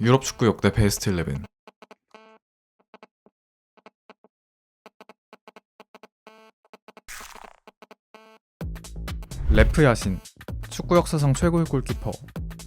유럽 축구 역대 베스트 11. 레프 야신, 축구 역사상 최고의 골키퍼.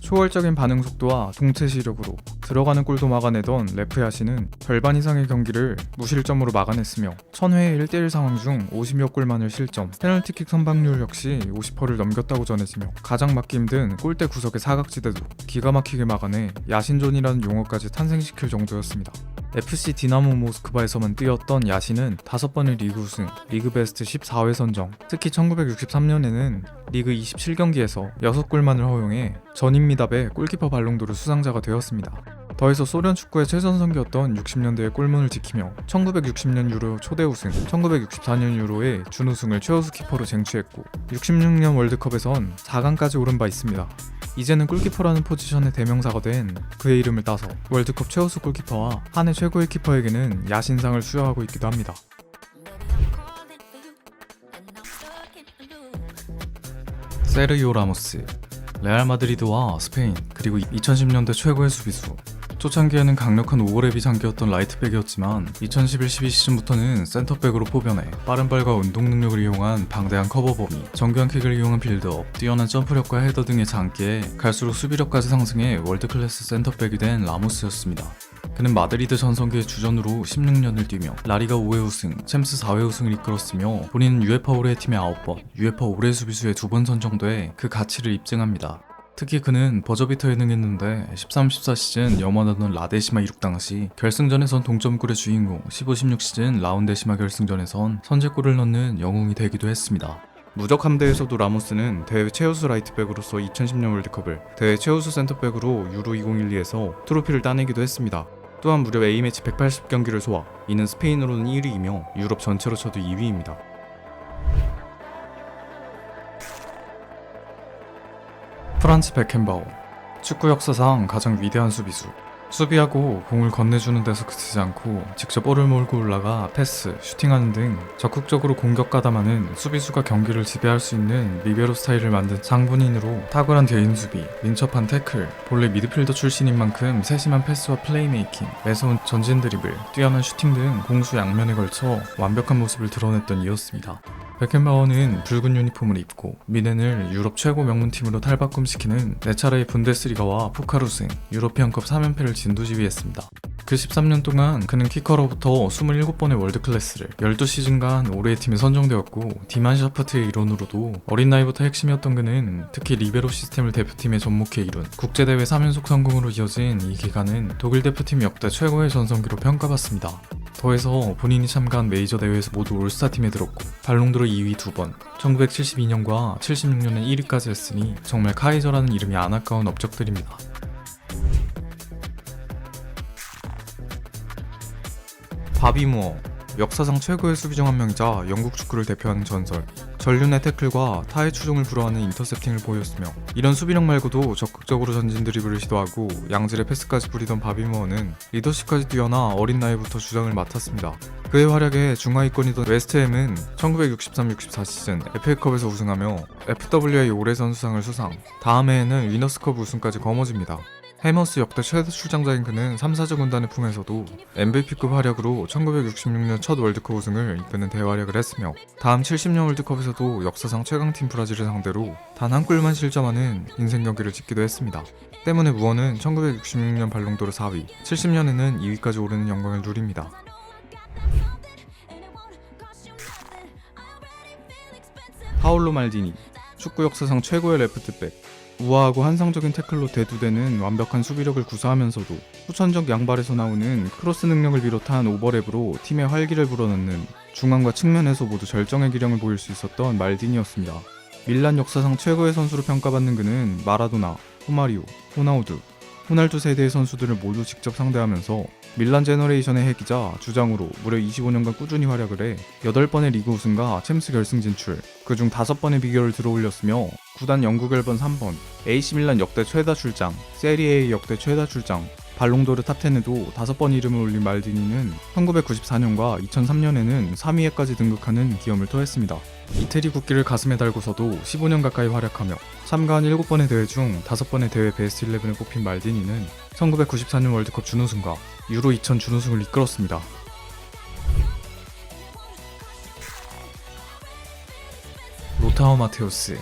초월적인 반응 속도와 동체 시력으로 들어가는 골도 막아내던 레프 야신은 절반 이상의 경기를 무실점으로 막아냈으며 1000회의 1대1 상황 중 50여 골만을 실점, 페널티킥 선방률 역시 50%를 넘겼다고 전해지며 가장 막기 힘든 골대 구석의 사각지대도 기가 막히게 막아내 야신존이라는 용어까지 탄생시킬 정도였습니다. FC 디나모 모스크바에서만 뛰었던 야신은 5번의 리그 우승, 리그 베스트 14회 선정, 특히 1963년에는 리그 27경기에서 6골만을 허용해 전임 미답의 골키퍼 발롱도르 수상자가 되었습니다. 더해서 소련 축구의 최전성기였던 60년대의 골문을 지키며 1960년 유로 초대 우승, 1964년 유로의 준우승을 최우수 키퍼로 쟁취했고 66년 월드컵에선 4강까지 오른 바 있습니다. 이제는 골키퍼라는 포지션의 대명사가 된 그의 이름을 따서 월드컵 최우수 골키퍼와 한 해 최고의 키퍼에게는 야신상을 수여하고 있기도 합니다. 세르히오 라모스, 레알 마드리드와 스페인, 그리고 2010년대 최고의 수비수. 초창기에는 강력한 오버랩이 장기였던 라이트백이었지만 2011-12 시즌부터는 센터백으로 포변해 빠른 발과 운동 능력을 이용한 방대한 커버 범위, 정교한 킥을 이용한 빌드업, 뛰어난 점프력과 헤더 등의 장기에 갈수록 수비력까지 상승해 월드클래스 센터백이 된 라모스였습니다. 그는 마드리드 전성기의 주전으로 16년을 뛰며 라리가 5회 우승, 챔스 4회 우승을 이끌었으며 본인은 UEFA 올해의 팀에 9번, UEFA 올해의 수비수에 2번 선정돼 그 가치를 입증합니다. 특히 그는 버저비터에 능했는데 13-14 시즌 염원하던 라데시마 이룩 당시 결승전에선 동점골의 주인공, 15-16 시즌 라운데시마 결승전에선 선제골을 넣는 영웅이 되기도 했습니다. 무적 함대에서도 라모스는 대회 최우수 라이트백으로서 2010년 월드컵을, 대회 최우수 센터백으로 유로 2012에서 트로피를 따내기도 했습니다. 또한 무려 A매치 180경기를 소화, 이는 스페인으로는 1위이며 유럽 전체로 쳐도 2위입니다. 프란츠 베켄바워, 축구 역사상 가장 위대한 수비수. 수비하고 공을 건네주는 데서 그치지 않고 직접 볼을 몰고 올라가 패스, 슈팅하는 등 적극적으로 공격 가담하는 수비수가 경기를 지배할 수 있는 리베로 스타일을 만든 장본인으로 탁월한 개인 수비, 민첩한 태클, 본래 미드필더 출신인 만큼 세심한 패스와 플레이메이킹, 매서운 전진 드리블, 뛰어난 슈팅 등 공수 양면에 걸쳐 완벽한 모습을 드러냈던 이였습니다. 베켄바워는 붉은 유니폼을 입고 미넨을 유럽 최고 명문팀으로 탈바꿈시키는 4차례의 분데스리가와 포칼 우승, 유러피언컵 3연패를 진두지휘했습니다. 그 13년 동안 그는 키커로부터 27번의 월드클래스를 12시즌간 올해의 팀에 선정되었고 디만샤프트의 일원으로도 어린 나이부터 핵심이었던 그는 특히 리베로 시스템을 대표팀에 접목해 이룬 국제대회 3연속 성공으로 이어진 이 기간은 독일 대표팀 역대 최고의 전성기로 평가받습니다. 더해서 본인이 참가한 메이저 대회에서 모두 올스타팀에 들었고 발롱도르 2위 2번, 1972년과 76년에 1위까지 했으니 정말 카이저라는 이름이 안 아까운 업적들입니다. 바비 무어, 역사상 최고의 수비 중 한 명이자 영국 축구를 대표하는 전설. 전륜의 태클과 타의 추종을 불허하는 인터셉팅을 보였으며 이런 수비력 말고도 적극적으로 전진 드리블을 시도하고 양질의 패스까지 부리던 바비 무어는 리더십까지 뛰어나 어린 나이부터 주장을 맡았습니다. 그의 활약에 중하위권이던 웨스트햄은 1963-64 시즌 FA컵에서 우승하며 FWA 올해선 수상을 수상, 다음 해에는 위너스컵 우승까지 거머쥡니다. 해머스 역대 최대 출장자인 그는 3사자 군단의 품에서도 MVP급 활약으로 1966년 첫 월드컵 우승을 이끄는 대활약을 했으며 다음 70년 월드컵에서도 역사상 최강팀 브라질을 상대로 단 한 골만 실점하는 인생 경기를 찍기도 했습니다. 때문에 무어는 1966년 발롱도르 4위, 70년에는 2위까지 오르는 영광을 누립니다. 파올로 말디니, 축구 역사상 최고의 레프트백. 우아하고 환상적인 태클로 대두되는 완벽한 수비력을 구사하면서도 후천적 양발에서 나오는 크로스 능력을 비롯한 오버랩으로 팀의 활기를 불어넣는 중앙과 측면에서 모두 절정의 기량을 보일 수 있었던 말디니였습니다. 밀란 역사상 최고의 선수로 평가받는 그는 마라도나, 호마리오, 호나우두, 호날두 세대의 선수들을 모두 직접 상대하면서 밀란 제너레이션의 핵이자 주장으로 무려 25년간 꾸준히 활약을 해 8번의 리그 우승과 챔스 결승 진출, 그중 5번의 비결을 들어올렸으며 구단 영국 앨범 3번, AC 밀란 역대 최다 출장, 세리에 역대 최다 출장, 발롱도르 탑10에도 5번 이름을 올린 말디니는 1994년과 2003년에는 3위에까지 등극하는 기염을 토했습니다. 이태리 국기를 가슴에 달고서도 15년 가까이 활약하며 참가한 7번의 대회 중 5번의 대회 베스트 11에 뽑힌 말디니는 1994년 월드컵 준우승과 유로 2000 준우승을 이끌었습니다. 로타오 마테우스,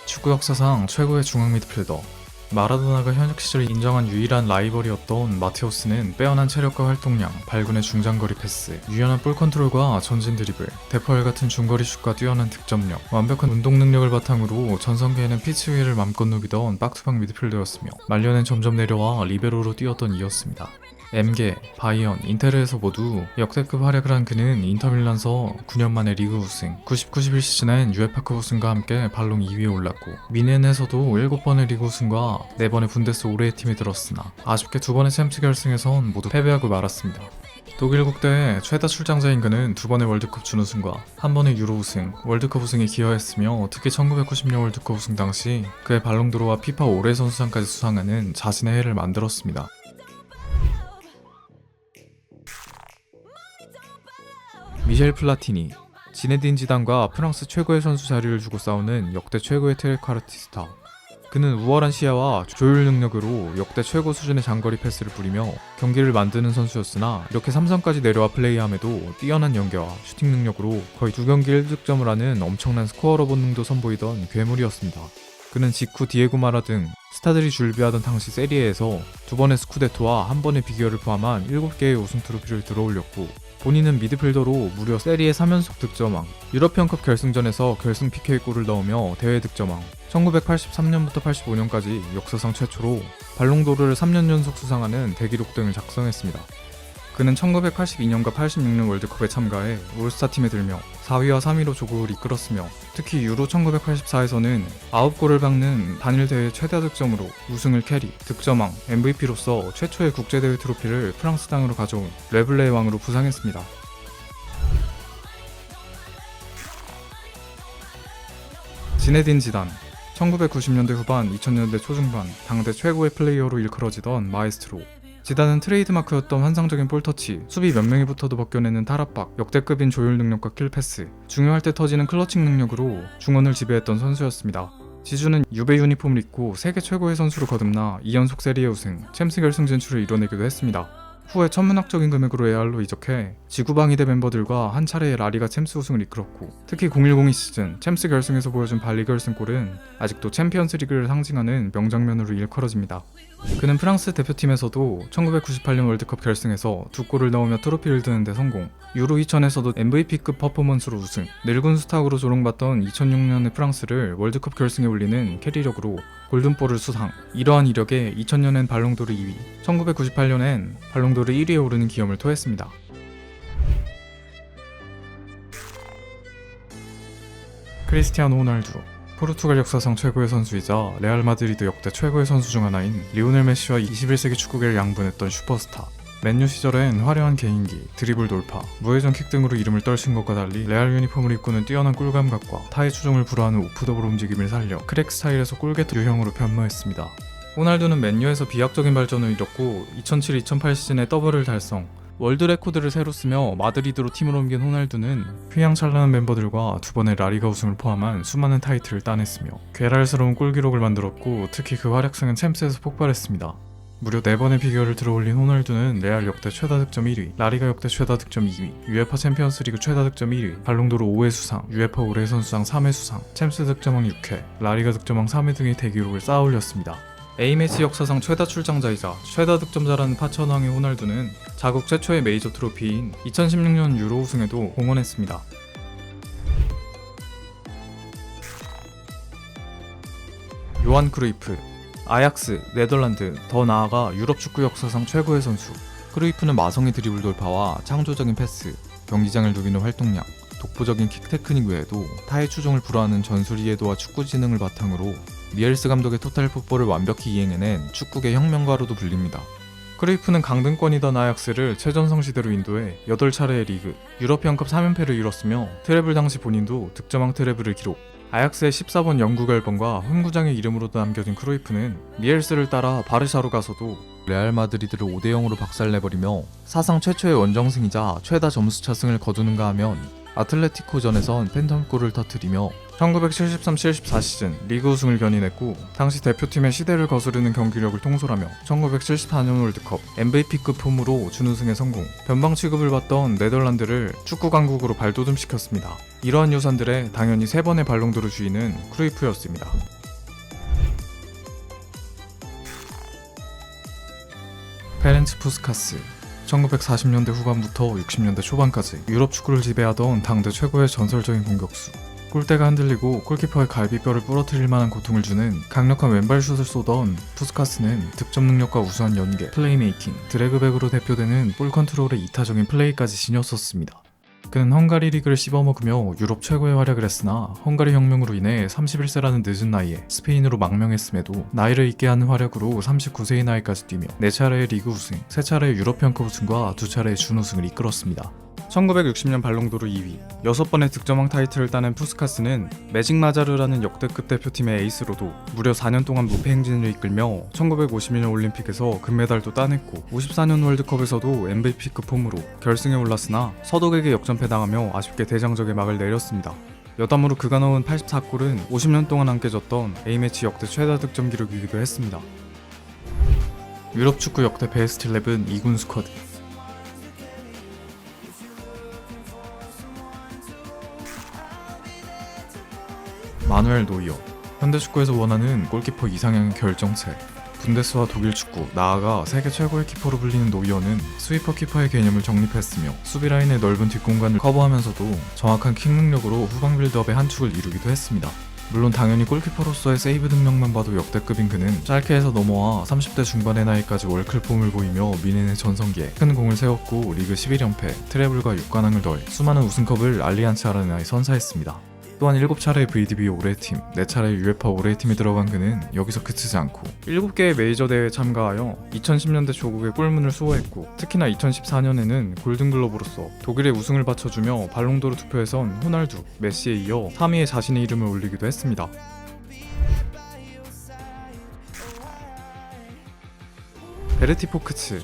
축구 역사상 최고의 중앙 미드필더. 마라도나가 현역 시절 인정한 유일한 라이벌이었던 마테우스는 빼어난 체력과 활동량, 발군의 중장거리 패스, 유연한 볼 컨트롤과 전진 드리블, 대포알 같은 중거리 슛과 뛰어난 득점력, 완벽한 운동 능력을 바탕으로 전성기에는 피치 위를 맘껏 누비던 박스박 미드필더였으며 말년엔 점점 내려와 리베로로 뛰었던 이였습니다. M계, 바이언, 인테르에서 모두 역대급 활약을 한 그는 인터밀란서 9년 만에 리그 우승, 90-91 시즌엔 UEFA컵 우승과 함께 발롱 2위에 올랐고 미넨에서도 7번의 리그 우승과 4번의 분데스 올해의 팀에 들었으나 아쉽게 2번의 챔스 결승에선 모두 패배하고 말았습니다. 독일 국대의 최다 출장자인 그는 2번의 월드컵 준우승과 1번의 유로 우승, 월드컵 우승에 기여했으며 특히 1990년 월드컵 우승 당시 그의 발롱도르와 피파 올해 선수상까지 수상하는 자신의 해를 만들었습니다. 미셸 플라티니, 지네딘 지단과 프랑스 최고의 선수 자리를 주고 싸우는 역대 최고의 트랙카르티스타. 그는 우월한 시야와 조율 능력으로 역대 최고 수준의 장거리 패스를 뿌리며 경기를 만드는 선수였으나 이렇게 3선까지 내려와 플레이함에도 뛰어난 연계와 슈팅 능력으로 거의 2경기 1득점을 하는 엄청난 스코어러 본능도 선보이던 괴물이었습니다. 그는 직후 디에고 마라 등 스타들이 줄비하던 당시 세리에에서 2번의 스쿠데토와 1번의 비결을 포함한 7개의 우승 트로피를 들어올렸고 본인은 미드필더로 무려 세리에 3연속 득점왕, 유럽연컵 결승전에서 결승 PK골을 넣으며 대회 득점왕, 1983년부터 85년까지 역사상 최초로 발롱도르를 3년 연속 수상하는 대기록 등을 작성했습니다. 그는 1982년과 86년 월드컵에 참가해 올스타 팀에 들며 4위와 3위로 조국을 이끌었으며 특히 유로 1984에서는 9골을 박는 단일 대회 최다 득점으로 우승을 캐리, 득점왕, MVP로서 최초의 국제대회 트로피를 프랑스 땅으로 가져온 레블레의 왕으로 부상했습니다. 지네딘 지단, 1990년대 후반, 2000년대 초중반 당대 최고의 플레이어로 일컬어지던 마에스트로. 지단은 트레이드마크였던 환상적인 볼터치, 수비 몇 명이 붙어도 벗겨내는 탈압박, 역대급인 조율 능력과 킬패스, 중요할 때 터지는 클러칭 능력으로 중원을 지배했던 선수였습니다. 지주는 유베 유니폼을 입고 세계 최고의 선수로 거듭나 2연속 세리에 우승, 챔스 결승 진출을 이뤄내기도 했습니다. 후에 천문학적인 금액으로 레알로 이적해 지구방위대 멤버들과 한 차례의 라리가 챔스 우승을 이끌었고 특히 0102 시즌 챔스 결승에서 보여준 발리 결승골은 아직도 챔피언스 리그를 상징하는 명장면으로 일컬어집니다. 그는 프랑스 대표팀에서도 1998년 월드컵 결승에서 2골을 넣으며 트로피를 드는 데 성공, 유로 2000에서도 MVP급 퍼포먼스로 우승, 늙은 수탁으로 조롱받던 2006년의 프랑스를 월드컵 결승에 올리는 캐리력으로 골든볼을 수상, 이러한 이력에 2000년엔 발롱도르 2위, 1998년엔 발롱도르 1위에 오르는 기염을 토했습니다. 크리스티아노 호날두, 포르투갈 역사상 최고의 선수이자 레알 마드리드 역대 최고의 선수 중 하나인 리오넬 메시와 21세기 축구계를 양분했던 슈퍼스타. 맨유 시절엔 화려한 개인기, 드리블 돌파, 무회전 킥 등으로 이름을 떨친 것과 달리 레알 유니폼을 입고는 뛰어난 골감각과 타의 추종을 불허하는 오프더블 움직임을 살려 크랙 스타일에서 골게터 유형으로 변모했습니다. 호날두는 맨유에서 비약적인 발전을 이뤘고 2007-2008 시즌에 더블을 달성, 월드 레코드를 새로 쓰며 마드리드로 팀을 옮긴 호날두는 휘황찬란한 멤버들과 2번의 라리가 우승을 포함한 수많은 타이틀을 따냈으며 괴랄스러운 골 기록을 만들었고 특히 그 활약상은 챔스에서 폭발했습니다. 무려 4번의 비결을 들어올린 호날두는 레알 역대 최다 득점 1위, 라리가 역대 최다 득점 2위, UEFA 챔피언스리그 최다 득점 1위, 발롱도르 5회 수상, UEFA 올해 선수상 3회 수상, 챔스 득점왕 6회, 라리가 득점왕 3회 등의 대기록을 쌓아올렸습니다. A매치 역사상 최다 출장자이자 최다 득점자라는 파천왕의 호날두는 자국 최초의 메이저 트로피인 2016년 유로 우승에도 공헌했습니다. 요한 크루이프, 아약스, 네덜란드, 더 나아가 유럽 축구 역사상 최고의 선수. 크루이프는 마성의 드리블 돌파와 창조적인 패스, 경기장을 누비는 활동량, 독보적인 킥 테크닉 외에도 타의 추종을 불허하는 전술 이해도와 축구 지능을 바탕으로 미엘스 감독의 토탈 풋볼을 완벽히 이행해낸 축구계 혁명가로도 불립니다. 크루이프는 강등권이던 아약스를 최전성 시대로 인도해 8차례의 리그, 유럽연컵 3연패를 이뤘으며 트래블 당시 본인도 득점왕 트래블을 기록. 아약스의 14번 영구 결번과 홈구장의 이름으로도 남겨진 크루이프는 미엘스를 따라 바르샤로 가서도 레알 마드리드를 5대0으로 박살내버리며 사상 최초의 원정승이자 최다 점수차 승을 거두는가 하면 아틀레티코전에선 팬텀골을 터뜨리며 1973-74 시즌 리그 우승을 견인했고 당시 대표팀의 시대를 거스르는 경기력을 통솔하며 1974년 월드컵 MVP급 폼으로 준우승에 성공, 변방 취급을 받던 네덜란드를 축구 강국으로 발돋움시켰습니다. 이러한 유산들에 당연히 3번의 발롱도르 주인은 크루이프였습니다. 페렌츠 푸스카스. 1940년대 후반부터 60년대 초반까지 유럽 축구를 지배하던 당대 최고의 전설적인 공격수. 골대가 흔들리고 골키퍼의 갈비뼈를 부러뜨릴 만한 고통을 주는 강력한 왼발슛을 쏘던 푸스카스는 득점 능력과 우수한 연계, 플레이메이킹, 드래그백으로 대표되는 볼 컨트롤의 이타적인 플레이까지 지녔었습니다. 그는 헝가리 리그를 씹어먹으며 유럽 최고의 활약을 했으나 헝가리 혁명으로 인해 31세라는 늦은 나이에 스페인으로 망명했음에도 나이를 잊게 하는 활약으로 39세의 나이까지 뛰며 4차례의 리그 우승, 3차례의 유럽편컵 우승과 2차례의 준우승을 이끌었습니다. 1960년 발롱도르 2위, 6번의 득점왕 타이틀을 따낸 푸스카스는 매직 마자르라는 역대급 대표팀의 에이스로도 무려 4년 동안 무패 행진을 이끌며 1952년 올림픽에서 금메달도 따냈고 54년 월드컵에서도 MVP급 폼으로 결승에 올랐으나 서독에게 역전패당하며 아쉽게 대장적의 막을 내렸습니다. 여담으로 그가 넣은 84골은 50년 동안 안 깨졌던 A매치 역대 최다 득점 기록이기도 했습니다. 유럽 축구 역대 베스트 11 2군 스쿼드. 마누엘 노이어. 현대축구에서 원하는 골키퍼 이상향의 결정체. 분데스와 독일 축구, 나아가 세계 최고의 키퍼로 불리는 노이어는 스위퍼 키퍼의 개념을 정립했으며 수비라인의 넓은 뒷공간을 커버하면서도 정확한 킥 능력으로 후방 빌드업의 한 축을 이루기도 했습니다. 물론 당연히 골키퍼로서의 세이브 능력만 봐도 역대급인 그는 짤케에서 넘어와 30대 중반의 나이까지 월클폼을 보이며 미넨의 전성기에 큰 공을 세웠고 리그 11연패, 트래블과 6관왕을 더해 수많은 우승컵을 알리안츠 아레나에 선사했습니다. 또한 7차례의 VDB 올해팀, 4차례의 UEFA 올해팀에 들어간 그는 여기서 그치지 않고 7개의 메이저 대회에 참가하여 2010년대 조국의 꿀문을 수호했고 특히나 2014년에는 골든글러브로서 독일의 우승을 바쳐주며 발롱도르 투표에선 호날두, 메시에 이어 3위에 자신의 이름을 올리기도 했습니다. 베르티 포크츠.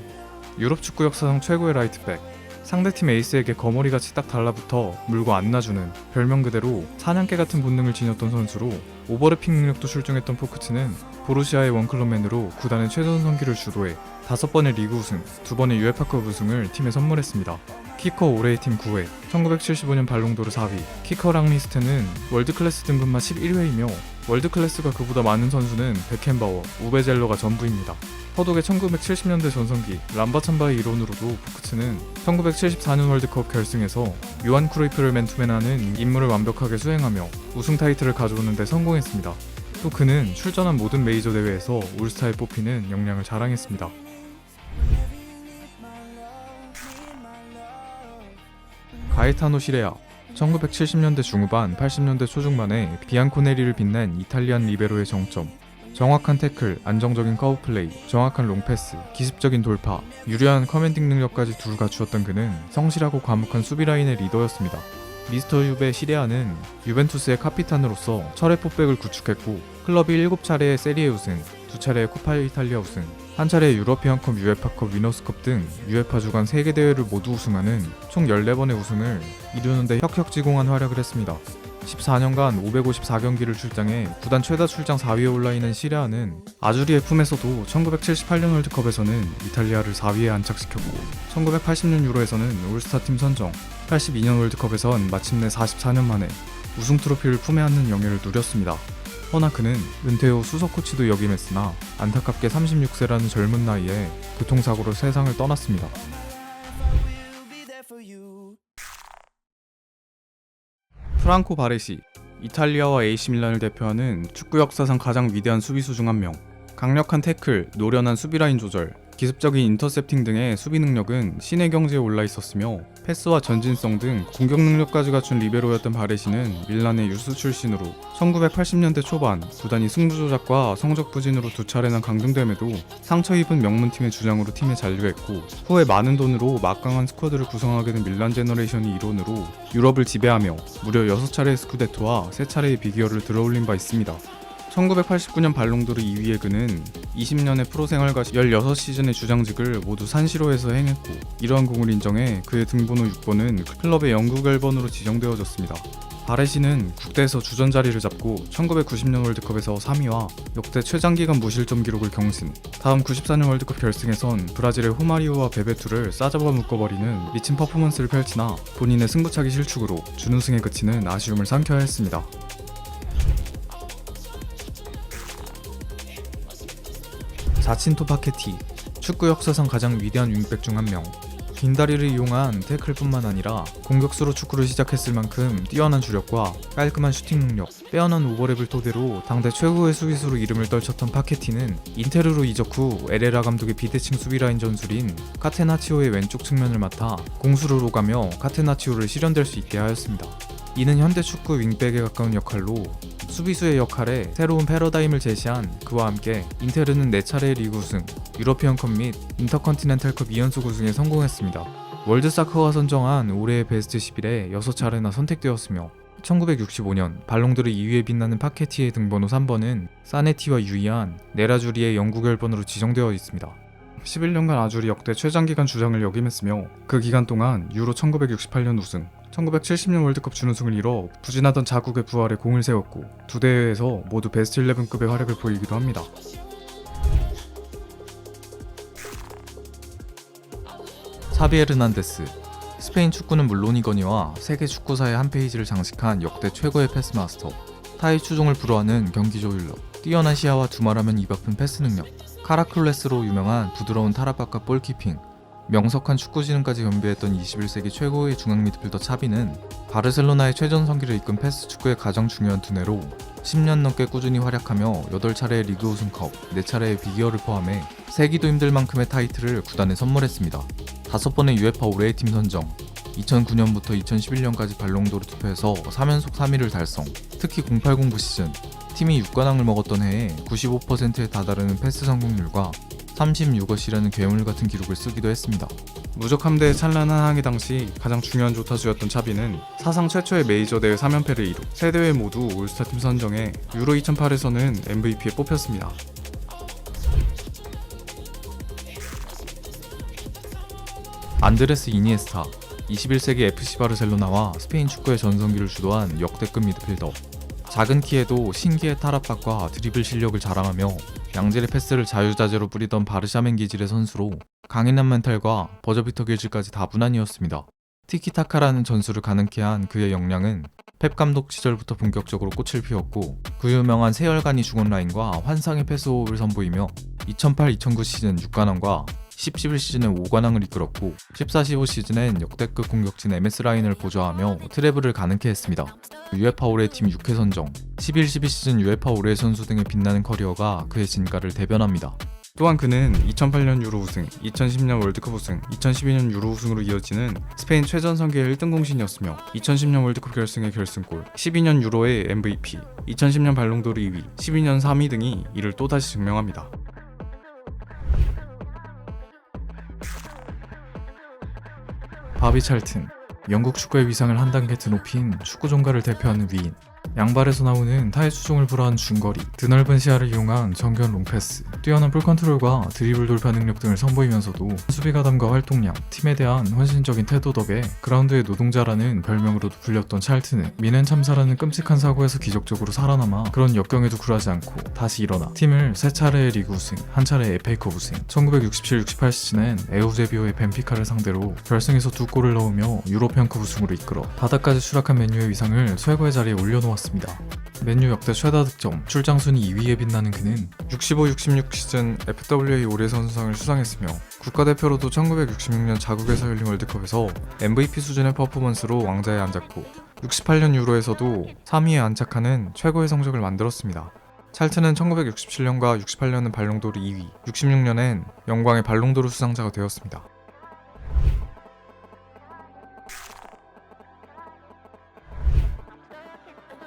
유럽 축구 역사상 최고의 라이트백. 상대팀 에이스에게 거머리같이 딱 달라붙어 물고 안 놔주는 별명 그대로 사냥개 같은 본능을 지녔던 선수로 오버래핑 능력도 출중했던 포크츠는 보루시아의 원클럽맨으로 구단의 최전성기를 주도해 5번의 리그 우승, 2번의 UEFA컵 우승을 팀에 선물했습니다. 키커 올해의 팀 9회, 1975년 발롱도르 4위, 키커 랑리스트는 월드클래스 등급만 11회이며 월드클래스가 그보다 많은 선수는 베켄바워, 우베 젤러가 전부입니다. 허독의 1970년대 전성기 람바참바의 일원으로도 포크츠는 1974년 월드컵 결승에서 요한 크루이프를 맨투맨하는 임무를 완벽하게 수행하며 우승 타이틀을 가져오는 데 성공했습니다. 또 그는 출전한 모든 메이저 대회에서 올스타에 뽑히는 역량을 자랑했습니다. 가에타노 시레아. 1970년대 중후반 80년대 초중반에 비안코네리를 빛낸 이탈리안 리베로의 정점. 정확한 태클, 안정적인 커브 플레이, 정확한 롱패스, 기습적인 돌파, 유려한 커맨딩 능력까지 둘 갖추었던 그는 성실하고 과묵한 수비라인의 리더였습니다. 미스터 유베 시레아는 유벤투스의 카피탄으로서 철의 포백을 구축했고 클럽이 7차례의 세리에 우승, 2차례의 코파 이탈리아 우승, 1차례의 유러피언컵, 유에파컵, 위너스컵 등 유에파 주간 3개 대회를 모두 우승하는 총 14번의 우승을 이루는데 혁혁지공한 활약을 했습니다. 14년간 554경기를 출장해 구단 최다 출장 4위에 올라있는 시레아는 아주리의 품에서도 1978년 월드컵에서는 이탈리아를 4위에 안착시켰고 1980년 유로에서는 올스타팀 선정, 82년 월드컵에선 마침내 44년 만에 우승 트로피를 품에 안는 영예를 누렸습니다. 허나 그는 은퇴 후 수석 코치도 역임했으나 안타깝게 36세라는 젊은 나이에 교통사고로 세상을 떠났습니다. 프랑코 바레시. 이탈리아와 AC밀란을 대표하는 축구 역사상 가장 위대한 수비수 중 한 명. 강력한 태클, 노련한 수비라인 조절, 기습적인 인터셉팅 등의 수비 능력은 신의 경지에 올라 있었으며 패스와 전진성 등 공격 능력까지 갖춘 리베로였던 바레시는 밀란의 유스 출신으로 1980년대 초반 구단이 승부 조작과 성적 부진으로 2차례나 강등됨에도 상처 입은 명문팀의 주장으로 팀에 잔류했고 후에 많은 돈으로 막강한 스쿼드를 구성하게 된 밀란 제너레이션이 일원으로 유럽을 지배하며 무려 6차례의 스쿠데토와 3차례의 비기어를 들어올린 바 있습니다. 1989년 발롱도르 2위의 그는 20년의 프로 생활과 16시즌의 주장직을 모두 산시로에서 행했고, 이러한 공을 인정해 그의 등번호 6번은 클럽의 영국 1번으로 지정되어졌습니다. 바레시는 국대에서 주전 자리를 잡고 1990년 월드컵에서 3위와 역대 최장기간 무실점 기록을 경신, 다음 94년 월드컵 결승에선 브라질의 호마리오와 베베투를 싸잡아 묶어버리는 미친 퍼포먼스를 펼치나 본인의 승부차기 실축으로 준우승에 그치는 아쉬움을 삼켜야 했습니다. 자친토 파케티, 축구 역사상 가장 위대한 윙백 중 한 명. 긴 다리를 이용한 태클뿐만 아니라 공격수로 축구를 시작했을 만큼 뛰어난 주력과 깔끔한 슈팅 능력, 빼어난 오버랩을 토대로 당대 최고의 수비수로 이름을 떨쳤던 파케티는 인테르로 이적 후 에레라 감독의 비대칭 수비라인 전술인 카테나치오의 왼쪽 측면을 맡아 공수를 오가며 카테나치오를 실현될 수 있게 하였습니다. 이는 현대 축구 윙백에 가까운 역할로 수비수의 역할에 새로운 패러다임을 제시한 그와 함께 인테르는 4차례의 리그 우승, 유러피언컵 및 인터컨티넨탈컵 2연속 우승에 성공했습니다. 월드사커가 선정한 올해의 베스트 11에 6차례나 선택되었으며 1965년 발롱도르 2위에 빛나는 파케티의 등번호 3번은 사네티와 유이한 네라주리의 영국 1번으로 지정되어 있습니다. 11년간 아주리 역대 최장기간 주장을 역임했으며 그 기간 동안 유로 1968년 우승, 1970년 월드컵 준우승을 이뤄 부진하던 자국의 부활에 공을 세웠고 두 대회에서 모두 베스트 11급의 활약을 보이기도 합니다. 차비 에르난데스, 스페인 축구는 물론이거니와 세계 축구사의 한 페이지를 장식한 역대 최고의 패스마스터, 타의 추종을 불허하는 경기 조율러, 뛰어난 시야와 두말하면 입 아픈 패스 능력, 카라클레스로 유명한 부드러운 탈압박과 볼키핑, 명석한 축구지능까지 겸비했던 21세기 최고의 중앙 미드필더 차비는 바르셀로나의 최전성기를 이끈 패스 축구의 가장 중요한 두뇌로 10년 넘게 꾸준히 활약하며 8차례의 리그 우승컵, 4차례의 비기어를 포함해 세기도 힘들 만큼의 타이틀을 구단에 선물했습니다. 5번의 UEFA 올해의 팀 선정, 2009년부터 2011년까지 발롱도르 투표에서 3연속 3위를 달성, 특히 0809 시즌 팀이 6관왕을 먹었던 해에 95%에 다다르는 패스 성공률과 36어시라는 괴물 같은 기록을 쓰기도 했습니다. 무적 함대의 찬란한 항해 당시 가장 중요한 조타수였던 차비는 사상 최초의 메이저 대회 3연패를 이루 세 대회 모두 올스타팀 선정해 유로 2008에서는 MVP에 뽑혔습니다. 안드레스 이니에스타, 21세기 FC 바르셀로나와 스페인 축구의 전성기를 주도한 역대급 미드필더. 작은 키에도 신기의 탈압박과 드리블 실력을 자랑하며 양질의 패스를 자유자재로 뿌리던 바르샤맨 기질의 선수로 강인한 멘탈과 버저비터 기질까지 다분한이었습니다. 티키타카라는 전술을 가능케 한 그의 역량은 펩 감독 시절부터 본격적으로 꽃을 피웠고 그 유명한 세열간이 중원 라인과 환상의 패스 호흡을 선보이며 2008-2009 시즌 6관왕과 10-11 시즌에 5관왕을 이끌었고 14-15 시즌엔 역대급 공격진 MS 라인을 보좌하며 트래블을 가능케 했습니다. UEFA 올해의 팀 6회 선정, 11-12 시즌 UEFA 올해의 선수 등의 빛나는 커리어가 그의 진가를 대변합니다. 또한 그는 2008년 유로 우승, 2010년 월드컵 우승, 2012년 유로 우승으로 이어지는 스페인 최전성기의 1등 공신이었으며 2010년 월드컵 결승의 결승골, 12년 유로의 MVP, 2010년 발롱도르 2위, 12년 3위 등이 이를 또다시 증명합니다. 바비 찰튼, 영국 축구의 위상을 한 단계 더 높인 축구 종가를 대표하는 위인. 양발에서 나오는 타의 추종을 불허한 중거리, 드넓은 시야를 이용한 정교한 롱패스, 뛰어난 볼 컨트롤과 드리블 돌파 능력 등을 선보이면서도 수비 가담과 활동량, 팀에 대한 헌신적인 태도 덕에 그라운드의 노동자라는 별명으로도 불렸던 찰트는 미넨 참사라는 끔찍한 사고에서 기적적으로 살아남아 그런 역경에도 굴하지 않고 다시 일어나 팀을 3차례의 리그 우승, 1차례의 FA컵 우승, 1967-68 시즌엔 에우제비오의 벤피카를 상대로 결승에서 2골을 넣으며 유로피언컵 우승으로 이끌어 바닥까지 추락한 맨유의 위상을 최고의 자리에 올려놓았습니다. 맨유 역대 최다 득점, 출장 순위 2위에 빛나는 그는 65-66 시즌 FWA 올해 선수상을 수상했으며 국가대표로도 1966년 자국에서 열린 월드컵에서 MVP 수준의 퍼포먼스로 왕좌에 앉았고 68년 유로에서도 3위에 안착하는 최고의 성적을 만들었습니다. 찰트는 1967년과 68년은 발롱도르 2위, 66년엔 영광의 발롱도르 수상자가 되었습니다.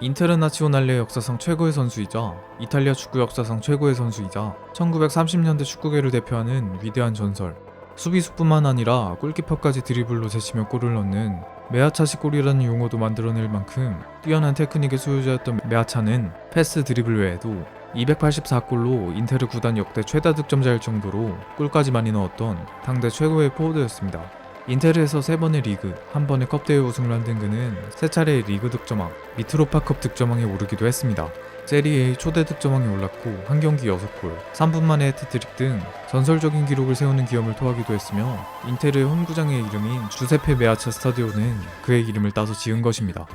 인테르나치오날레의 역사상 최고의 선수이자 이탈리아 축구 역사상 최고의 선수이자 1930년대 축구계를 대표하는 위대한 전설, 수비수뿐만 아니라 골키퍼까지 드리블로 제치며 골을 넣는 메아차식 골이라는 용어도 만들어낼 만큼 뛰어난 테크닉의 소유자였던 메아차는 패스 드리블 외에도 284골로 인테르 구단 역대 최다 득점자일 정도로 골까지 많이 넣었던 당대 최고의 포워드였습니다. 인테르에서 3번의 리그, 1번의 컵대회 우승을 한 그는 3차례의 리그 득점왕, 미트로파컵 득점왕에 오르기도 했습니다. 세리에의 초대 득점왕에 올랐고 한 경기 6골, 3분 만에 해트트릭 등 전설적인 기록을 세우는 기염을 토하기도 했으며 인테르의 홈구장의 이름인 주세페 메아차 스타디오는 그의 이름을 따서 지은 것입니다.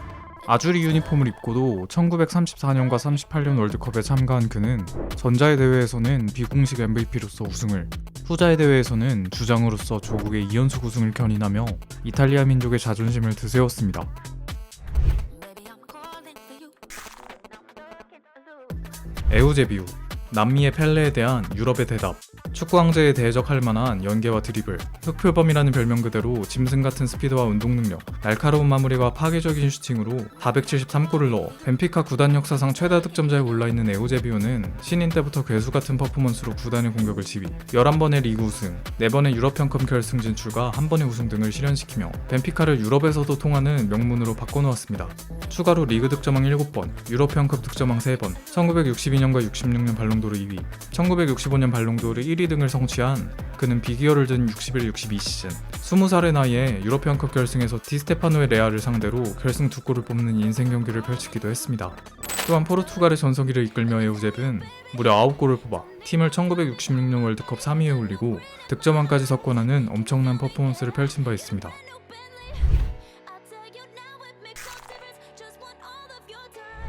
아주리 유니폼을 입고도 1934년과 38년 월드컵에 참가한 그는 전자의 대회에서는 비공식 MVP로서 우승을, 후자의 대회에서는 주장으로서 조국의 2연속 우승을 견인하며 이탈리아 민족의 자존심을 드세웠습니다. 에우제비우, 남미의 펠레에 대한 유럽의 대답. 축구 황제에 대적할 만한 연계와 드리블, 흑표범이라는 별명 그대로 짐승 같은 스피드와 운동 능력, 날카로운 마무리와 파괴적인 슈팅으로 473골을 넣어 벤피카 구단 역사상 최다 득점자에 올라있는 에우제비오는 신인 때부터 괴수 같은 퍼포먼스로 구단의 공격을 지휘, 11번의 리그 우승, 4번의 유럽형컵 결승 진출과 1번의 우승 등을 실현시키며 벤피카를 유럽에서도 통하는 명문으로 바꿔놓았습니다. 추가로 리그 득점왕 7번, 유럽형컵 득점왕 3번, 1962년과 66년 발롱도르 2위, 1965년 발롱도르 1위 등을 성취한 그는 비기어를 든 61-62 시즌 20살의 나이에 유럽형컵 결승에서 디스테파노의 레알을 상대로 결승 2골을 뽑는 인생 경기를 펼치기도 했습니다. 또한 포르투갈의 전성기를 이끌며 에우제비는 무려 9골을 뽑아 팀을 1966년 월드컵 3위에 올리고 득점왕까지 석권하는 엄청난 퍼포먼스를 펼친 바 있습니다.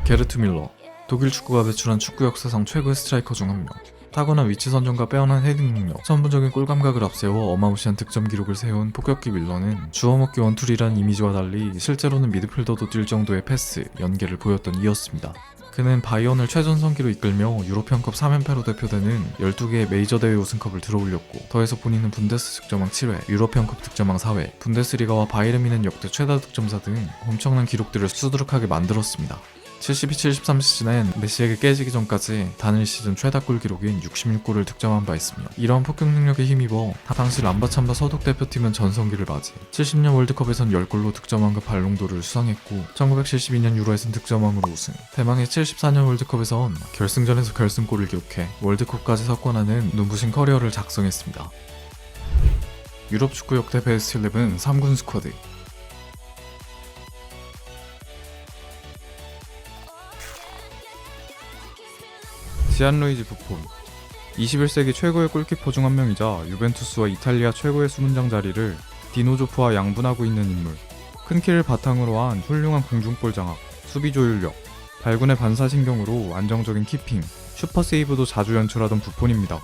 게르트 밀러, 독일 축구가 배출한 축구 역사상 최고의 스트라이커 중 한 명. 타고난 위치 선정과 빼어난 헤딩 능력, 천부적인 골감각을 앞세워 어마무시한 득점 기록을 세운 폭격기 밀러는 주워먹기 원툴이란 이미지와 달리 실제로는 미드필더도 뛸 정도의 패스, 연계를 보였던 이였습니다. 그는 바이언을 최전성기로 이끌며 유럽형컵 3연패로 대표되는 12개의 메이저 대회 우승컵을 들어올렸고 더해서 본인은 분데스 득점왕 7회, 유럽형컵 득점왕 4회, 분데스리가와 바이에른 뮌헨 역대 최다 득점사 등 엄청난 기록들을 수두룩하게 만들었습니다. 72-73 시즌엔 메시에게 깨지기 전까지 단 1시즌 최다 골 기록인 66골을 득점한 바 있으며 이러한 폭격 능력에 힘입어 당시 람바참바 서독 대표팀은 전성기를 맞이 70년 월드컵에선 10골로 득점왕과 발롱도르를 수상했고 1972년 유로에선 득점왕으로 우승, 대망의 74년 월드컵에선 결승전에서 결승골을 기록해 월드컵까지 석권하는 눈부신 커리어를 작성했습니다. 유럽 축구 역대 베스트 11 3군 스쿼드. 지안루이지 부폰, 21세기 최고의 골키퍼 중 한 명이자 유벤투스와 이탈리아 최고의 수문장 자리를 디노조프와 양분하고 있는 인물. 큰 키를 바탕으로 한 훌륭한 공중볼 장악, 수비 조율력, 발군의 반사신경으로 안정적인 키핑, 슈퍼 세이브도 자주 연출하던 부폰입니다.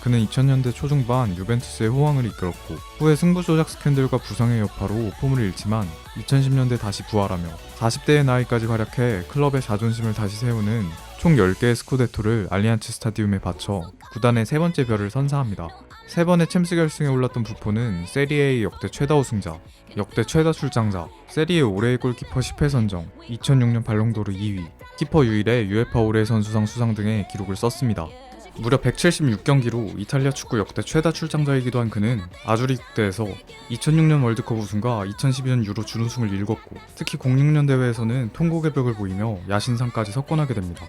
그는 2000년대 초중반 유벤투스의 호황을 이끌었고 후에 승부 조작 스캔들과 부상의 여파로 폼을 잃지만 2010년대 다시 부활하며 40대의 나이까지 활약해 클럽의 자존심을 다시 세우는 총 10개의 스쿠데토를 알리안츠 스타디움에 바쳐 구단의 3번째 별을 선사합니다. 3번의 챔스 결승에 올랐던 부폰은 세리에의 역대 최다 우승자, 역대 최다 출장자, 세리에 올해의 골키퍼 10회 선정, 2006년 발롱도르 2위, 키퍼 유일의 UEFA 올해의 선수상 수상 등의 기록을 썼습니다. 무려 176경기로 이탈리아 축구 역대 최다 출장자이기도 한 그는 아주리 국대에서 2006년 월드컵 우승과 2012년 유로 준우승을 일궜고 특히 06년 대회에서는 통곡의 벽을 보이며 야신상까지 석권하게 됩니다.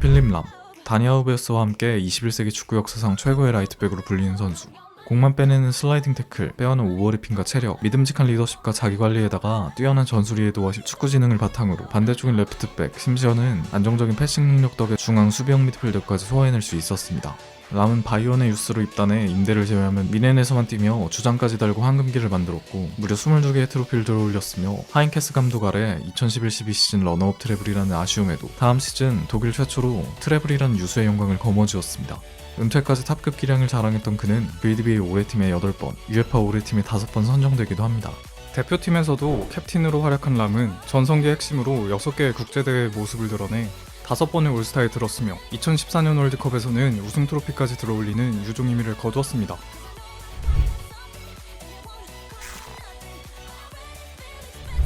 필립 람, 다니 아우베스와 함께 21세기 축구 역사상 최고의 라이트백으로 불리는 선수. 공만 빼내는 슬라이딩 태클, 빼어는 오버래핑과 체력, 믿음직한 리더십과 자기관리에다가 뛰어난 전술이해도와 축구 지능을 바탕으로 반대쪽인 레프트백, 심지어는 안정적인 패싱 능력 덕에 중앙 수비형 미드필더까지 소화해낼 수 있었습니다. 람은 바이온의 유스로 입단해 임대를 제외하면 미넨에서만 뛰며 주장까지 달고 황금기를 만들었고 무려 22개의 트로피를 들어올렸으며 하인케스 감독 아래 2011-12 시즌 러너업 트래블이라는 아쉬움에도 다음 시즌 독일 최초로 트래블이라는 유수의 영광을 거머쥐었습니다. 은퇴까지 탑급 기량을 자랑했던 그는 VDBA 올해팀에 8번, UEFA 올해팀에 5번 선정되기도 합니다. 대표팀에서도 캡틴으로 활약한 람은 전성기 핵심으로 6개의 국제대회의 모습을 드러내 5번의 올스타에 들었으며 2014년 월드컵에서는 우승 트로피까지 들어올리는 유종의미를 거두었습니다.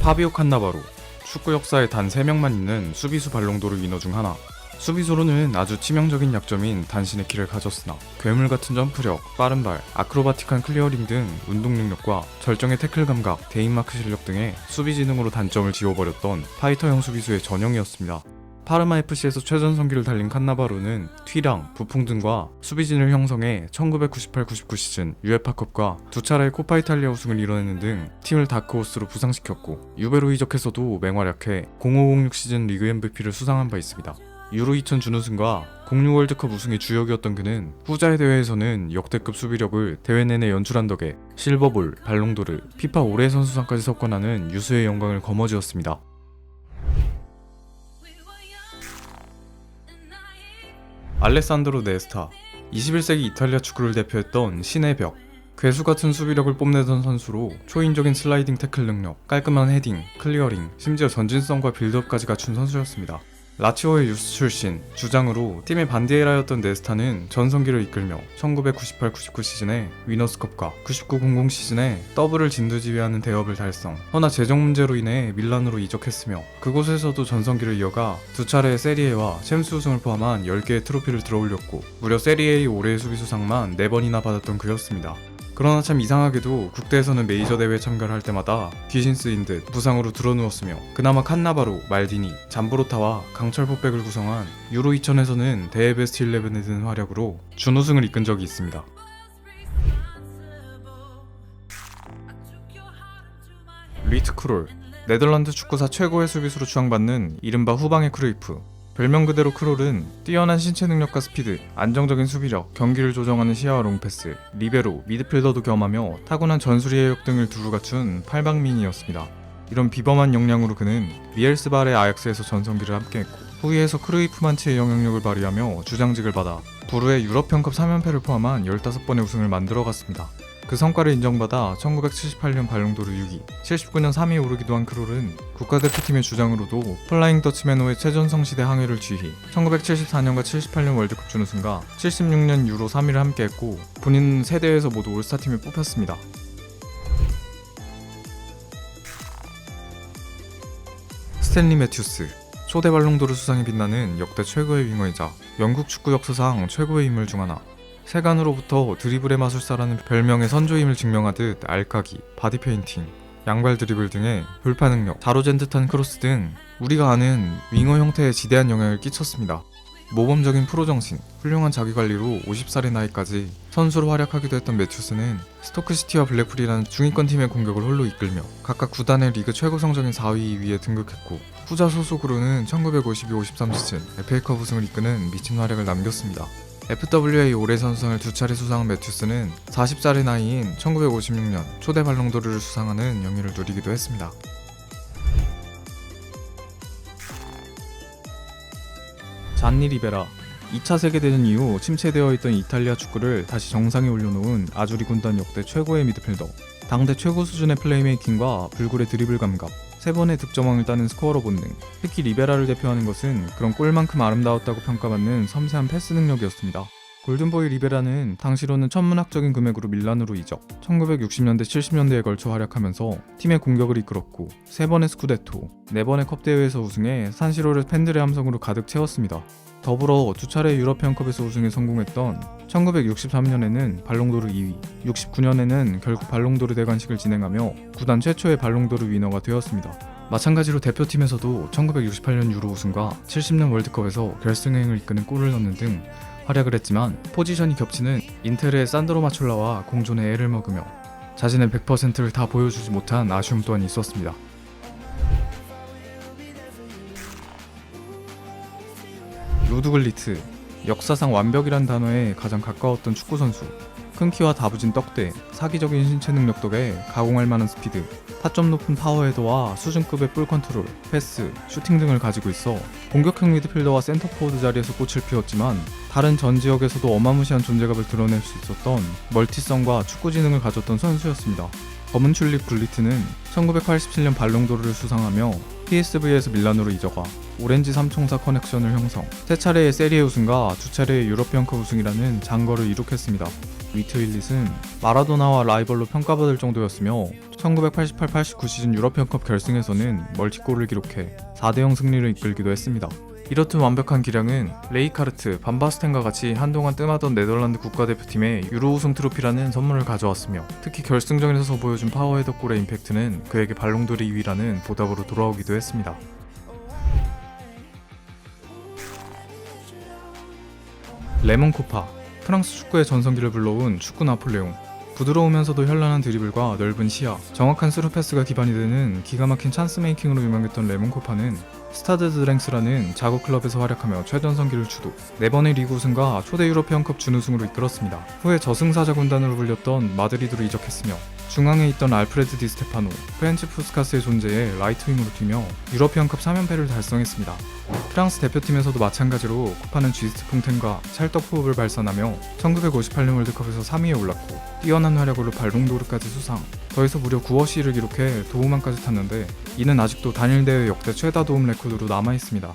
파비오 칸나바로, 축구 역사에 단 3명만 있는 수비수 발롱도르 위너 중 하나. 수비수로는 아주 치명적인 약점인 단신의 키를 가졌으나 괴물 같은 점프력, 빠른 발, 아크로바틱한 클리어링 등 운동 능력과 절정의 태클 감각, 대인마크 실력 등의 수비 지능으로 단점을 지워버렸던 파이터형 수비수의 전형이었습니다. 파르마 FC에서 최전성기를 달린 칸나바로는 튀랑, 부풍 등과 수비진을 형성해 1998-99 시즌 UEFA컵과 두 차례의 코파 이탈리아 우승을 이뤄내는 등 팀을 다크호스로 부상시켰고, 유베로 이적해서도 맹활약해 05-06 시즌 리그 MVP를 수상한 바 있습니다. 유로 2000 준우승과 06 월드컵 우승의 주역이었던 그는 후자의 대회에서는 역대급 수비력을 대회 내내 연출한 덕에 실버볼, 발롱도르, 피파 올해의 선수상까지 석권하는 유수의 영광을 거머쥐었습니다. 알레산드로 네스타, 21세기 이탈리아 축구를 대표했던 신의 벽. 괴수같은 수비력을 뽐내던 선수로 초인적인 슬라이딩 태클 능력, 깔끔한 헤딩, 클리어링, 심지어 전진성과 빌드업까지 갖춘 선수였습니다. 라치오의 유스 출신, 주장으로 팀의 반디에라였던 네스타는 전성기를 이끌며 1998-99 시즌에 위너스컵과 99-00 시즌에 더블을 진두지휘하는 대업을 달성. 허나 재정 문제로 인해 밀란으로 이적했으며 그곳에서도 전성기를 이어가 두 차례의 세리에와 챔스 우승을 포함한 10개의 트로피를 들어올렸고, 무려 세리에의 올해의 수비수상만 4번이나 받았던 그였습니다. 그러나 참 이상하게도 국대에서는 메이저 대회에 참가를 할 때마다 귀신 쓰인 듯 부상으로 드러누웠으며, 그나마 칸나바로, 말디니, 잠브로타와 강철포백을 구성한 유로 2000에서는 대회 베스트 11에 드는 활약으로 준우승을 이끈 적이 있습니다. 리트 크롤, 네덜란드 축구사 최고의 수비수로 추앙받는 이른바 후방의 크루이프. 별명 그대로 크롤은 뛰어난 신체 능력과 스피드, 안정적인 수비력, 경기를 조정하는 시야와 롱패스, 리베로, 미드필더도 겸하며 타고난 전술의 해역 등을 두루 갖춘 팔방미인이었습니다. 이런 비범한 역량으로 그는 비엘스바르의 아약스에서 전성기를 함께했고, 후위에서 크루이프만치의 영향력을 발휘하며 주장직을 받아 부르의 유럽형컵 3연패를 포함한 15번의 우승을 만들어갔습니다. 그 성과를 인정받아 1978년 발롱도르 6위, 79년 3위에 오르기도 한 크롤은 국가대표팀의 주장으로도 플라잉 더치맨호의 최전성 시대 항해를 지휘, 1974년과 78년 월드컵 준우승과 76년 유로 3위를 함께했고, 본인은 세 대회에서 모두 올스타팀에 뽑혔습니다. 스탠리 매튜스, 초대 발롱도르 수상에 빛나는 역대 최고의 윙어이자 영국 축구 역사상 최고의 인물 중 하나. 세간으로부터 드리블의 마술사라는 별명의 선조임을 증명하듯 알까기, 바디 페인팅, 양발 드리블 등의 돌파 능력, 다로젠 듯한 크로스 등 우리가 아는 윙어 형태에 지대한 영향을 끼쳤습니다. 모범적인 프로 정신, 훌륭한 자기관리로 50살의 나이까지 선수로 활약하기도 했던 매튜스는 스토크시티와 블랙풀이라는 중위권 팀의 공격을 홀로 이끌며 각각 구단의 리그 최고 성적인 4위, 2위에 등극했고, 후자 소속으로는 1952-53 시즌 FA컵 우승을 이끄는 미친 활약을 남겼습니다. FWA 올해 선수상을 두 차례 수상한 매튜스는 40살의 나이인 1956년 초대 발롱도르를 수상하는 영예를 누리기도 했습니다. 잔니 리베라, 2차 세계대전 이후 침체되어 있던 이탈리아 축구를 다시 정상에 올려놓은 아주리 군단 역대 최고의 미드필더, 당대 최고 수준의 플레이메이킹과 불굴의 드리블 감각, 3번의 득점왕을 따는 스코어러 본능, 특히 리베라를 대표하는 것은 그런 골만큼 아름다웠다고 평가받는 섬세한 패스 능력이었습니다. 골든보이 리베라는 당시로는 천문학적인 금액으로 밀란으로 이적, 1960년대 70년대에 걸쳐 활약하면서 팀의 공격을 이끌었고, 3번의 스쿠데토, 4번의 컵 대회에서 우승해 산시로를 팬들의 함성으로 가득 채웠습니다. 더불어 두 차례 유럽형컵에서 우승에 성공했던 1963년에는 발롱도르 2위, 69년에는 결국 발롱도르 대관식을 진행하며 구단 최초의 발롱도르 위너가 되었습니다. 마찬가지로 대표팀에서도 1968년 유로 우승과 70년 월드컵에서 결승행을 이끄는 골을 넣는 등 활약을 했지만, 포지션이 겹치는 인테르의 산드로 마촐라와 공존의 애를 먹으며 자신의 100%를 다 보여주지 못한 아쉬움 또한 있었습니다. 루드글리트, 역사상 완벽이란 단어에 가장 가까웠던 축구선수. 큰 키와 다부진 떡대, 사기적인 신체 능력 덕에 가공할 만한 스피드, 타점 높은 파워헤더와 수준급의 볼 컨트롤, 패스, 슈팅 등을 가지고 있어 공격형 미드필더와 센터포워드 자리에서 꽃을 피웠지만, 다른 전 지역에서도 어마무시한 존재감을 드러낼 수 있었던 멀티성과 축구 지능을 가졌던 선수였습니다. 검은 튤립 굴리트는 1987년 발롱도르를 수상하며 PSV에서 밀란으로 이적와 오렌지 삼총사 커넥션을 형성, 3차례의 세리에 우승과 2차례의 유럽형컵 우승이라는 장거를 이룩했습니다. 위트윌릿은 마라도나와 라이벌로 평가받을 정도였으며 1988-89 시즌 유럽형컵 결승에서는 멀티골을 기록해 4대0 승리를 이끌기도 했습니다. 이렇듯 완벽한 기량은 레이카르트, 반바스텐과 같이 한동안 뜸하던 네덜란드 국가대표팀에 유로 우승 트로피라는 선물을 가져왔으며 특히 결승전에서 보여준 파워헤더 골의 임팩트는 그에게 발롱도르 2위라는 보답으로 돌아오기도 했습니다. 레몬 코파, 프랑스 축구의 전성기를 불러온 축구 나폴레옹. 부드러우면서도 현란한 드리블과 넓은 시야, 정확한 스루 패스가 기반이 되는 기가 막힌 찬스 메이킹으로 유명했던 레몬 코파는 스타드 드랭스라는 자국 클럽에서 활약하며 최전성기를 주도 4번의 리그 우승과 초대 유로피언컵 준우승으로 이끌었습니다. 후에 저승사자 군단으로 불렸던 마드리드로 이적했으며 중앙에 있던 알프레드 디 스테파노, 프렌치 푸스카스의 존재에 라이트윙으로 뛰며 유러피언컵 3연패를 달성했습니다. 프랑스 대표팀에서도 마찬가지로 코파는 쥐스트 퐁텐과 찰떡 호흡을 발산하며 1958년 월드컵에서 3위에 올랐고 뛰어난 활약으로 발롱도르까지 수상, 더해서 무려 9어시를 기록해 도움만까지 탔는데 이는 아직도 단일 대회 역대 최다 도움 레코드로 남아있습니다.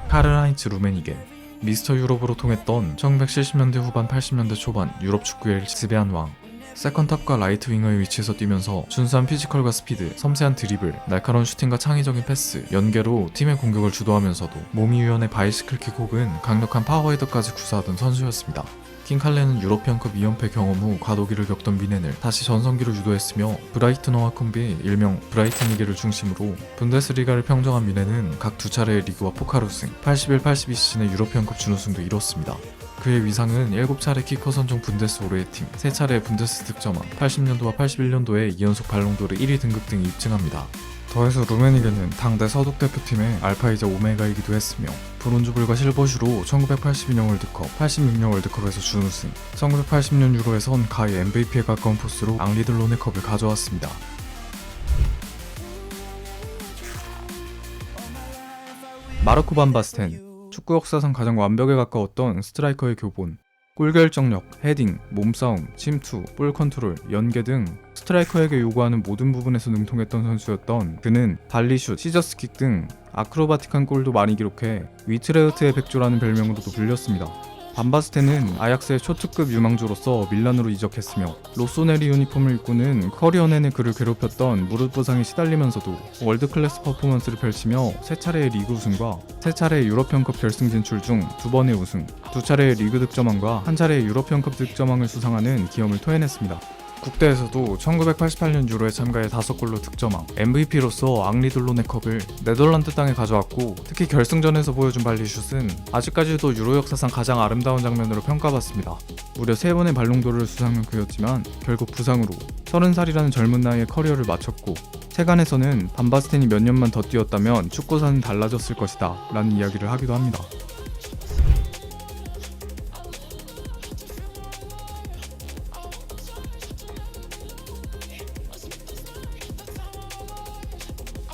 카를하인츠 루메니게, 미스터 유럽으로 통했던 1970년대 후반 80년대 초반 유럽 축구의 지배한 왕. 세컨탑과 라이트 윙어의 위치에서 뛰면서 준수한 피지컬과 스피드, 섬세한 드리블, 날카로운 슈팅과 창의적인 패스, 연계로 팀의 공격을 주도하면서도 몸이 유연해 바이시클킥 혹은 강력한 파워헤더까지 구사하던 선수였습니다. 킹칼레는 유로피언컵 2연패 경험 후 과도기를 겪던 미넨을 다시 전성기로 유도했으며 브라이트너와 콤비, 일명 브라이튼 리그를 중심으로 분데스리가를 평정한 미넨은 각 두 차례의 리그와 포칼 우승, 81-82 시즌의 유로피언컵 준우승도 이뤘습니다. 그의 위상은 7차례 키커 선정 분데스 올해의 팀, 3차례 분데스 득점왕, 80년도와 81년도에 2연속 발롱도르 1위 등급 등이 입증합니다. 더해서 루메니게는 당대 서독 대표팀의 알파이자 오메가이기도 했으며 브론즈볼과 실버슈로 1982년 월드컵, 86년 월드컵에서 준우승, 1980년 유로에선 가히 MVP에 가까운 포스로 앙리들로네컵을 가져왔습니다. 마르코 반 바스텐, 축구 역사상 가장 완벽에 가까웠던 스트라이커의 교본. 골 결정력, 헤딩, 몸싸움, 침투, 볼 컨트롤, 연계 등 스트라이커에게 요구하는 모든 부분에서 능통했던 선수였던 그는 발리슛, 시저스킥 등 아크로바틱한 골도 많이 기록해 위트레흐트의 백조라는 별명으로도 불렸습니다. 반바스텐은 아약스의 초특급 유망주로서 밀란으로 이적했으며 로쏘네리 유니폼을 입고는 커리어 내내 그를 괴롭혔던 무릎 부상에 시달리면서도 월드클래스 퍼포먼스를 펼치며 3차례의 리그 우승과 3차례의 유러피언컵 결승 진출 중 2번의 우승, 2차례의 리그 득점왕과 1차례의 유러피언컵 득점왕을 수상하는 기염을 토해냈습니다. 국대에서도 1988년 유로에 참가해 5골로 득점왕, MVP로서 앙리들로네컵을 네덜란드 땅에 가져왔고 특히 결승전에서 보여준 발리슛은 아직까지도 유로 역사상 가장 아름다운 장면으로 평가받습니다. 무려 3번의 발롱도르를 수상한 그였지만 결국 부상으로 30살이라는 젊은 나이에 커리어를 마쳤고 세간에서는 반바스텐이 몇 년만 더 뛰었다면 축구사는 달라졌을 것이다 라는 이야기를 하기도 합니다.